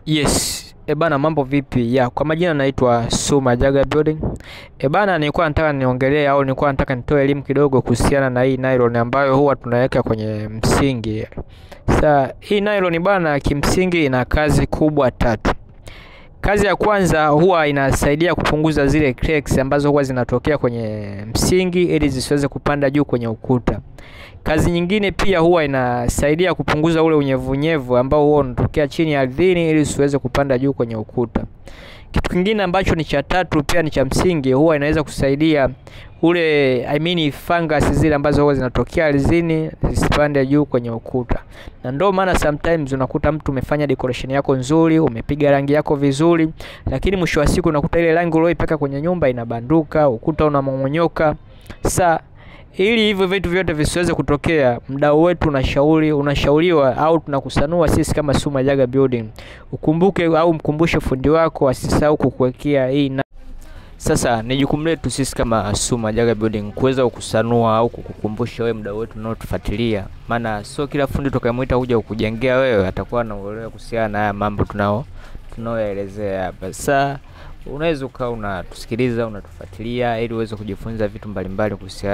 Yes, ebana mambo vipi? Ya, kwa majina naitwa Suma Jaga Building. Ebana nilikuwa nataka niongelee au nilikuwa nataka nitoe elimu kidogo kuhusiana na hii nylon ambayo huwa tunaweka kwenye msingi. Sasa hii nylon bana kimsingi ina kazi kubwa tatu. Kazi ya kwanza huwa inasaidia kupunguza zile cracks ambazo huwa zinatokea kwenye msingi ili zisiweze kupanda juu kwenye ukuta. Kazi nyingine pia huwa inasaidia kupunguza ule unyevunyevu ambao huwa unatokea chini ardhini ili usiweze kupanda juu kwenye ukuta. Kitu kingine ambacho ni cha tatu pia ni cha msingi, huwa inaweza kusaidia fungus zile ambazo huwa zinatokea ardhini zisipande juu kwenye ukuta. Na ndio maana sometimes unakuta mtu umefanya decoration yako nzuri, umepiga rangi yako vizuri, lakini mwisho wa siku unakuta ile rangi uliyoipaka kwenye nyumba inabanduka, ukuta unamongonyoka. Sasa ili hivyo vitu vyote visiweze kutokea, mdau wetu unashauriwa au tunakusanua sisi kama Suma Jaga Building. Ukumbuke au mkumbushe fundi wako asisahau kukuwekea hii. Sasa ni jukumu letu sisi kama Suma Jaga Building kuweza kukusanua au kukukumbusha wewe mdau wetu unaotufuatilia. Maana sio kila fundi tukamuita kuja kukujengea wewe atakuwa na uelewa kuhusiana na haya mambo tunaoyaelezea hapa. Sasa unaweza ukawa unatusikiliza, unatufuatilia ili uweze kujifunza vitu mbalimbali kuhusiana